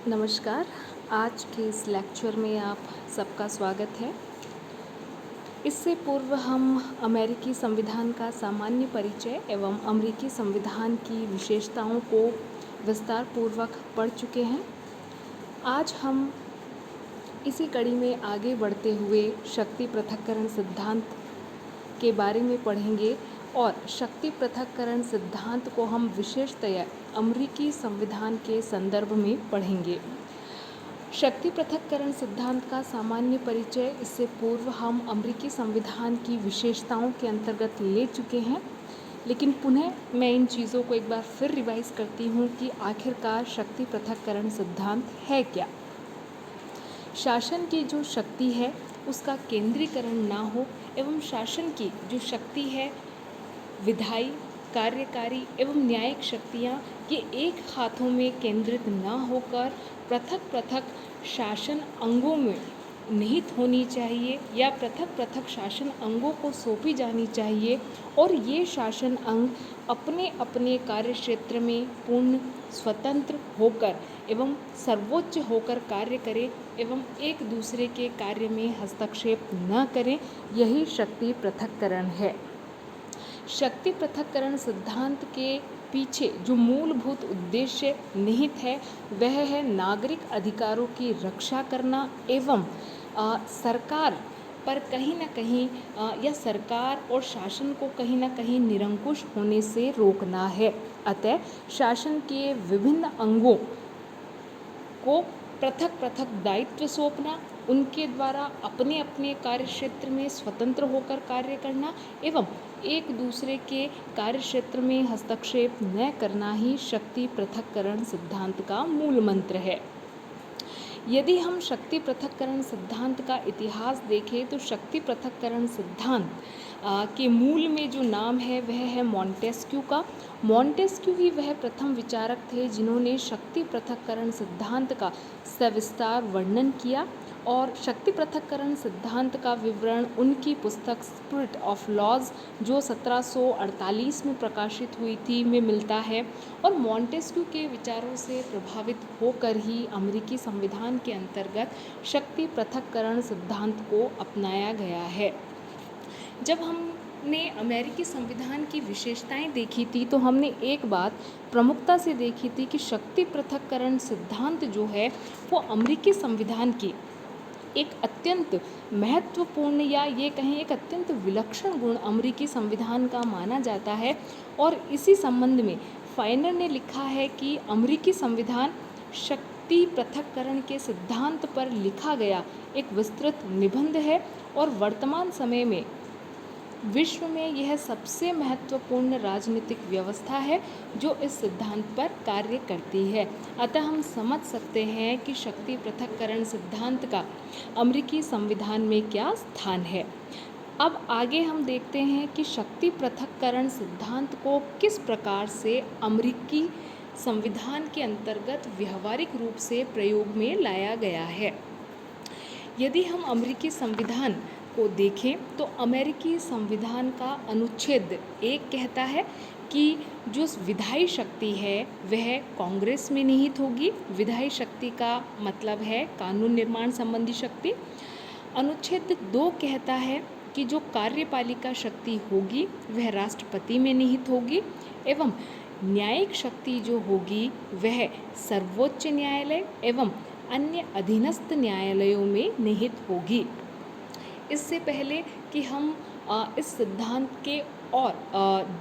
नमस्कार। आज के इस लेक्चर में आप सबका स्वागत है। इससे पूर्व हम अमेरिकी संविधान का सामान्य परिचय एवं अमेरिकी संविधान की विशेषताओं को विस्तार पूर्वक पढ़ चुके हैं। आज हम इसी कड़ी में आगे बढ़ते हुए शक्ति पृथक्करण सिद्धांत के बारे में पढ़ेंगे और शक्ति पृथक्करण सिद्धांत को हम विशेषतया अमेरिकी संविधान के संदर्भ में पढ़ेंगे। शक्ति पृथक्करण सिद्धांत का सामान्य परिचय इससे पूर्व हम अमेरिकी संविधान की विशेषताओं के अंतर्गत ले चुके हैं, लेकिन पुनः मैं इन चीज़ों को एक बार फिर रिवाइज करती हूँ कि आखिरकार शक्ति पृथक्करण सिद्धांत है क्या। शासन की जो शक्ति है उसका केंद्रीकरण ना हो एवं शासन की जो शक्ति है विधायी, कार्यकारी एवं न्यायिक शक्तियाँ ये एक हाथों में केंद्रित ना होकर पृथक पृथक शासन अंगों में निहित होनी चाहिए या पृथक पृथक शासन अंगों को सौंपी जानी चाहिए और ये शासन अंग अपने अपने कार्य क्षेत्र में पूर्ण स्वतंत्र होकर एवं सर्वोच्च होकर कार्य करें एवं एक दूसरे के कार्य में हस्तक्षेप न करें। यही शक्ति पृथक्करण है। शक्ति पृथक्करण सिद्धांत के पीछे जो मूलभूत उद्देश्य निहित है वह है नागरिक अधिकारों की रक्षा करना एवं सरकार पर कहीं ना कहीं या सरकार और शासन को कहीं ना कहीं निरंकुश होने से रोकना है। अतः शासन के विभिन्न अंगों को पृथक पृथक दायित्व सौंपना, उनके द्वारा अपने अपने कार्य क्षेत्र में स्वतंत्र होकर कार्य करना एवं एक दूसरे के कार्य क्षेत्र में हस्तक्षेप न करना ही शक्ति पृथक्करण सिद्धांत का मूल मंत्र है। यदि हम शक्ति पृथक्करण सिद्धांत का इतिहास देखें तो शक्ति पृथक्करण सिद्धांत के मूल में जो नाम है वह है मॉन्टेस्क्यू का। मॉन्टेस्क्यू ही वह प्रथम विचारक थे जिन्होंने शक्ति पृथक्करण सिद्धांत का सविस्तार वर्णन किया और शक्ति पृथक्करण सिद्धांत का विवरण उनकी पुस्तक स्पिरिट ऑफ लॉज जो 1748 में प्रकाशित हुई थी में मिलता है। और मॉन्टेस्क्यू के विचारों से प्रभावित होकर ही अमेरिकी संविधान के अंतर्गत शक्ति पृथक्करण सिद्धांत को अपनाया गया है। जब हमने अमेरिकी संविधान की विशेषताएं देखी थी तो हमने एक बात प्रमुखता से देखी थी कि शक्ति पृथक्करण सिद्धांत जो है वो अमेरिकी संविधान की एक अत्यंत महत्वपूर्ण या ये कहें एक अत्यंत विलक्षण गुण अमेरिकी संविधान का माना जाता है। और इसी संबंध में फाइनर ने लिखा है कि अमेरिकी संविधान शक्ति पृथक्करण के सिद्धांत पर लिखा गया एक विस्तृत निबंध है और वर्तमान समय में विश्व में यह सबसे महत्वपूर्ण राजनीतिक व्यवस्था है जो इस सिद्धांत पर कार्य करती है। अतः हम समझ सकते हैं कि शक्ति पृथक्करण सिद्धांत का अमेरिकी संविधान में क्या स्थान है। अब आगे हम देखते हैं कि शक्ति पृथक्करण सिद्धांत को किस प्रकार से अमेरिकी संविधान के अंतर्गत व्यवहारिक रूप से प्रयोग में लाया गया है। यदि हम अमेरिकी संविधान को देखें तो अमेरिकी संविधान का अनुच्छेद 1 कहता है कि जो विधायी शक्ति है वह कांग्रेस में निहित होगी। विधायी शक्ति का मतलब है कानून निर्माण संबंधी शक्ति। अनुच्छेद 2 कहता है कि जो कार्यपालिका शक्ति होगी वह राष्ट्रपति में निहित होगी एवं न्यायिक शक्ति जो होगी वह सर्वोच्च न्यायालय एवं अन्य अधीनस्थ न्यायालयों में निहित होगी। इससे पहले कि हम इस सिद्धांत के और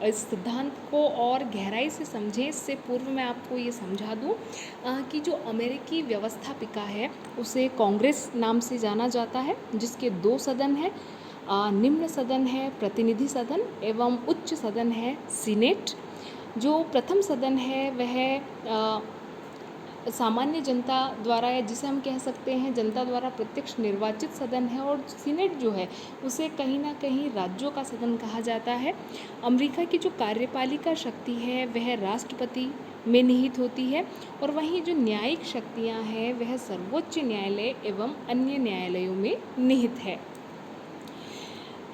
इस सिद्धांत को और गहराई से समझें, इससे पूर्व मैं आपको ये समझा दूं कि जो अमेरिकी व्यवस्थापिका है उसे कांग्रेस नाम से जाना जाता है, जिसके 2 सदन हैं। निम्न सदन है प्रतिनिधि सदन एवं उच्च सदन है सीनेट। जो प्रथम सदन है वह सामान्य जनता द्वारा या जिसे हम कह सकते हैं जनता द्वारा प्रत्यक्ष निर्वाचित सदन है और सीनेट जो है उसे कहीं ना कहीं राज्यों का सदन कहा जाता है। अमेरिका की जो कार्यपालिका शक्ति है वह राष्ट्रपति में निहित होती है और वहीं जो न्यायिक शक्तियां हैं वह सर्वोच्च न्यायालय एवं अन्य न्यायालयों में निहित है।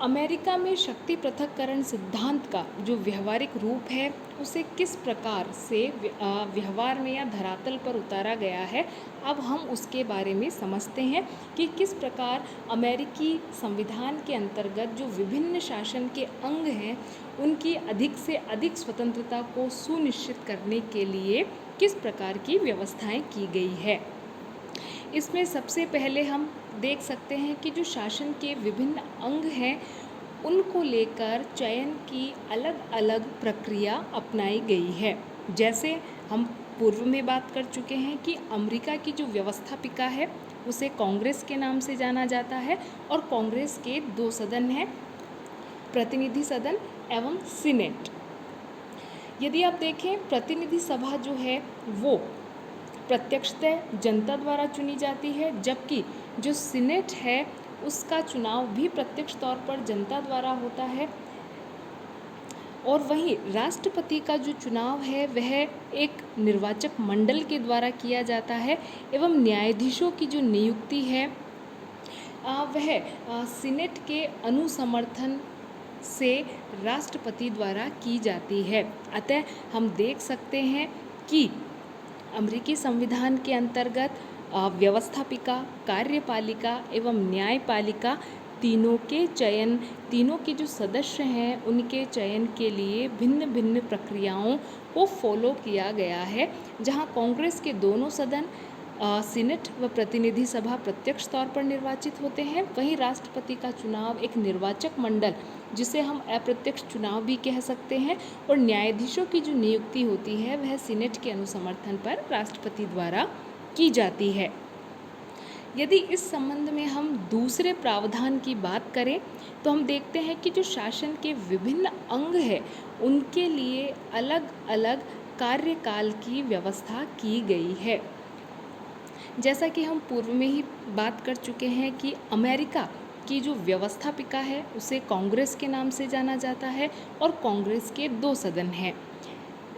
अमेरिका में शक्ति पृथक्करण सिद्धांत का जो व्यवहारिक रूप है उसे किस प्रकार से व्यवहार में या धरातल पर उतारा गया है, अब हम उसके बारे में समझते हैं कि किस प्रकार अमेरिकी संविधान के अंतर्गत जो विभिन्न शासन के अंग हैं उनकी अधिक से अधिक स्वतंत्रता को सुनिश्चित करने के लिए किस प्रकार की व्यवस्थाएं की गई है। इसमें सबसे पहले हम देख सकते हैं कि जो शासन के विभिन्न अंग हैं उनको लेकर चयन की अलग अलग प्रक्रिया अपनाई गई है। जैसे हम पूर्व में बात कर चुके हैं कि अमेरिका की जो व्यवस्थापिका है उसे कांग्रेस के नाम से जाना जाता है और कांग्रेस के 2 सदन हैं, प्रतिनिधि सदन एवं सीनेट। यदि आप देखें प्रतिनिधि सभा जो है वो प्रत्यक्षतः जनता द्वारा चुनी जाती है, जबकि जो सीनेट है उसका चुनाव भी प्रत्यक्ष तौर पर जनता द्वारा होता है। और वहीं राष्ट्रपति का जो चुनाव है वह एक निर्वाचक मंडल के द्वारा किया जाता है एवं न्यायाधीशों की जो नियुक्ति है वह सीनेट के अनुसमर्थन से राष्ट्रपति द्वारा की जाती है। अतः हम देख सकते हैं कि अमेरिकी संविधान के अंतर्गत व्यवस्थापिका, कार्यपालिका एवं न्यायपालिका तीनों के जो सदस्य हैं उनके चयन के लिए भिन्न भिन्न प्रक्रियाओं को फॉलो किया गया है। जहां कांग्रेस के दोनों सदन सीनेट व प्रतिनिधि सभा प्रत्यक्ष तौर पर निर्वाचित होते हैं, वहीं राष्ट्रपति का चुनाव एक निर्वाचक मंडल जिसे हम अप्रत्यक्ष चुनाव भी कह सकते हैं और न्यायाधीशों की जो नियुक्ति होती है वह सीनेट के अनुसमर्थन पर राष्ट्रपति द्वारा की जाती है। यदि इस संबंध में हम दूसरे प्रावधान की बात करें तो हम देखते हैं कि जो शासन के विभिन्न अंग हैं उनके लिए अलग अलग कार्यकाल की व्यवस्था की गई है। जैसा कि हम पूर्व में ही बात कर चुके हैं कि अमेरिका की जो व्यवस्थापिका है उसे कांग्रेस के नाम से जाना जाता है और कांग्रेस के 2 सदन हैं।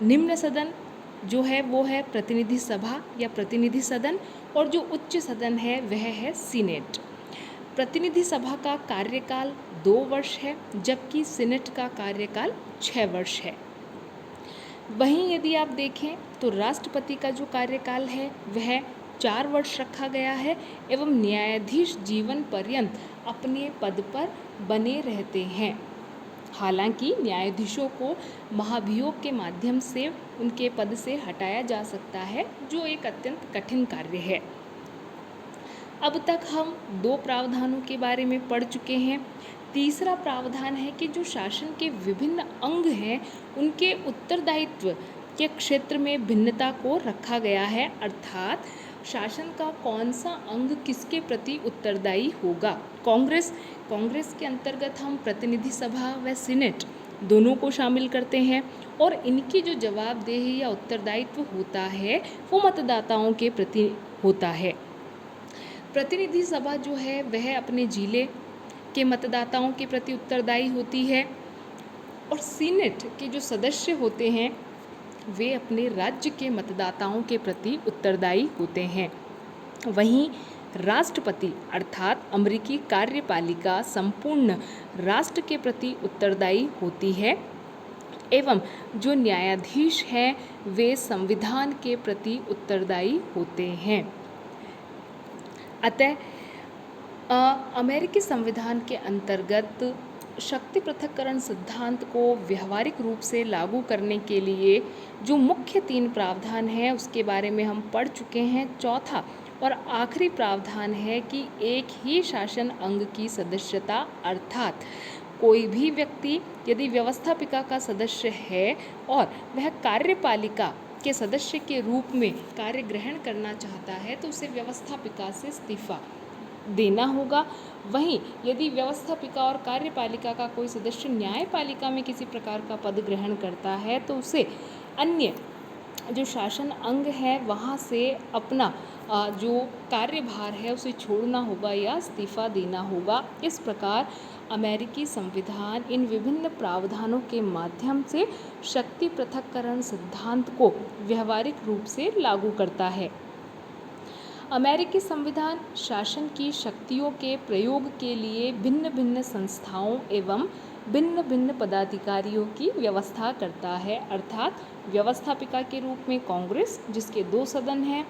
निम्न सदन जो है वो है प्रतिनिधि सभा या प्रतिनिधि सदन और जो उच्च सदन है वह है सीनेट। प्रतिनिधि सभा का कार्यकाल 2 वर्ष है जबकि सीनेट का कार्यकाल 6 वर्ष है। वहीं यदि आप देखें तो राष्ट्रपति का जो कार्यकाल है वह 4 वर्ष रखा गया है एवं न्यायाधीश जीवन पर्यंत अपने पद पर बने रहते हैं। हालांकि न्यायाधीशों को महाभियोग के माध्यम से उनके पद से हटाया जा सकता है, जो एक अत्यंत कठिन कार्य है। अब तक हम 2 प्रावधानों के बारे में पढ़ चुके हैं। तीसरा प्रावधान है कि जो शासन के विभिन्न अंग हैं उनके उत्तरदायित्व के क्षेत्र में भिन्नता को रखा गया है, अर्थात शासन का कौन सा अंग किसके प्रति उत्तरदायी होगा। कांग्रेस के अंतर्गत हम प्रतिनिधि सभा व सीनेट दोनों को शामिल करते हैं और इनकी जो जवाबदेही या उत्तरदायित्व होता है वो मतदाताओं के प्रति होता है। प्रतिनिधि सभा जो है वह अपने जिले के मतदाताओं के प्रति उत्तरदायी होती है और सीनेट के जो सदस्य होते हैं वे अपने राज्य के मतदाताओं के प्रति उत्तरदायी होते हैं। वहीं राष्ट्रपति अर्थात अमेरिकी कार्यपालिका संपूर्ण राष्ट्र के प्रति उत्तरदायी होती है एवं जो न्यायाधीश हैं वे संविधान के प्रति उत्तरदायी होते हैं। अतः अमेरिकी संविधान के अंतर्गत शक्ति पृथक्करण सिद्धांत को व्यवहारिक रूप से लागू करने के लिए जो मुख्य 3 प्रावधान हैं उसके बारे में हम पढ़ चुके हैं। चौथा और आखिरी प्रावधान है कि एक ही शासन अंग की सदस्यता, अर्थात कोई भी व्यक्ति यदि व्यवस्थापिका का सदस्य है और वह कार्यपालिका के सदस्य के रूप में कार्य ग्रहण करना चाहता है तो उसे व्यवस्थापिका से इस्तीफा देना होगा। वहीं यदि व्यवस्थापिका और कार्यपालिका का कोई सदस्य न्यायपालिका में किसी प्रकार का पद ग्रहण करता है तो उसे अन्य जो शासन अंग है वहाँ से अपना जो कार्यभार है उसे छोड़ना होगा या इस्तीफा देना होगा। इस प्रकार अमेरिकी संविधान इन विभिन्न प्रावधानों के माध्यम से शक्ति पृथक्करण सिद्धांत को व्यवहारिक रूप से लागू करता है। अमेरिकी संविधान शासन की शक्तियों के प्रयोग के लिए भिन्न भिन्न संस्थाओं एवं भिन्न भिन्न पदाधिकारियों की व्यवस्था करता है। अर्थात व्यवस्थापिका के रूप में कांग्रेस, जिसके 2 सदन हैं,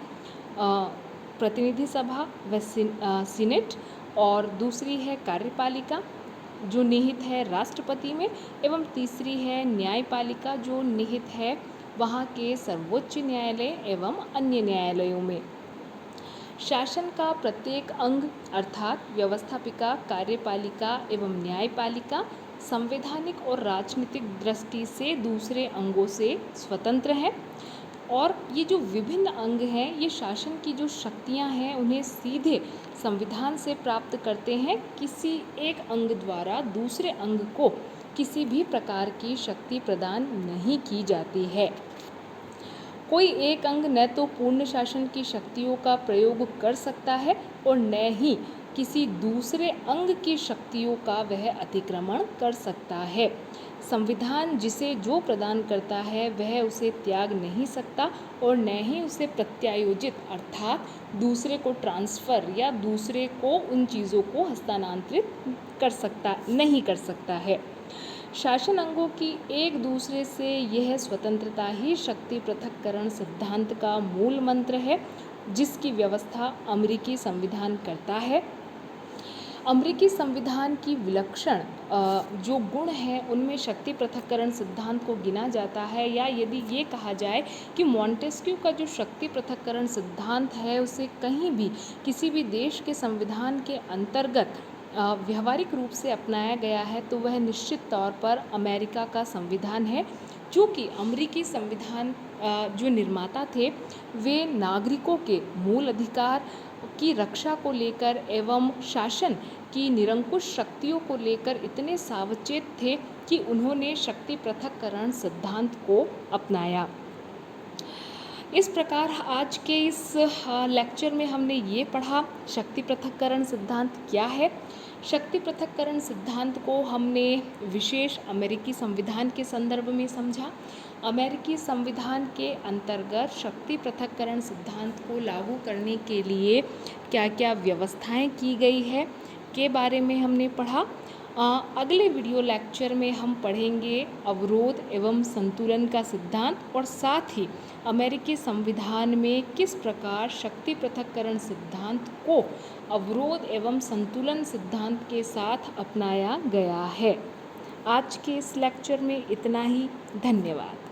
प्रतिनिधि सभा व सीनेट, और दूसरी है कार्यपालिका जो निहित है राष्ट्रपति में, एवं तीसरी है न्यायपालिका जो निहित है वहाँ के सर्वोच्च न्यायालय एवं अन्य न्यायालयों में। शासन का प्रत्येक अंग अर्थात व्यवस्थापिका, कार्यपालिका एवं न्यायपालिका संवैधानिक और राजनीतिक दृष्टि से दूसरे अंगों से स्वतंत्र है, और ये जो विभिन्न अंग हैं ये शासन की जो शक्तियां हैं उन्हें सीधे संविधान से प्राप्त करते हैं। किसी एक अंग द्वारा दूसरे अंग को किसी भी प्रकार की शक्ति प्रदान नहीं की जाती है। कोई एक अंग न तो पूर्ण शासन की शक्तियों का प्रयोग कर सकता है और न ही किसी दूसरे अंग की शक्तियों का वह अतिक्रमण कर सकता है। संविधान जिसे जो प्रदान करता है वह उसे त्याग नहीं सकता और न ही उसे प्रत्यायोजित अर्थात दूसरे को ट्रांसफ़र या दूसरे को उन चीज़ों को हस्तांतरित नहीं कर सकता है। शासन अंगों की एक दूसरे से यह स्वतंत्रता ही शक्ति पृथक्करण सिद्धांत का मूल मंत्र है, जिसकी व्यवस्था अमेरिकी संविधान करता है। अमेरिकी संविधान की विलक्षण जो गुण हैं उनमें शक्ति पृथक्करण सिद्धांत को गिना जाता है, या यदि ये कहा जाए कि मॉन्टेस्क्यू का जो शक्ति पृथक्करण सिद्धांत है उसे कहीं भी किसी भी देश के संविधान के अंतर्गत व्यवहारिक रूप से अपनाया गया है तो वह निश्चित तौर पर अमेरिका का संविधान है। चूँकि अमेरिकी संविधान जो निर्माता थे वे नागरिकों के मूल अधिकार की रक्षा को लेकर एवं शासन की निरंकुश शक्तियों को लेकर इतने सावचेत थे कि उन्होंने शक्ति पृथक्करण सिद्धांत को अपनाया। इस प्रकार आज के इस लेक्चर में हमने ये पढ़ा शक्ति पृथक्करण सिद्धांत क्या है। शक्ति पृथक्करण सिद्धांत को हमने विशेष अमेरिकी संविधान के संदर्भ में समझा। अमेरिकी संविधान के अंतर्गत शक्ति पृथक्करण सिद्धांत को लागू करने के लिए क्या क्या व्यवस्थाएं की गई है के बारे में हमने पढ़ा। अगले वीडियो लेक्चर में हम पढ़ेंगे अवरोध एवं संतुलन का सिद्धांत, और साथ ही अमेरिकी संविधान में किस प्रकार शक्ति पृथक्करण सिद्धांत को अवरोध एवं संतुलन सिद्धांत के साथ अपनाया गया है। आज के इस लेक्चर में इतना ही। धन्यवाद।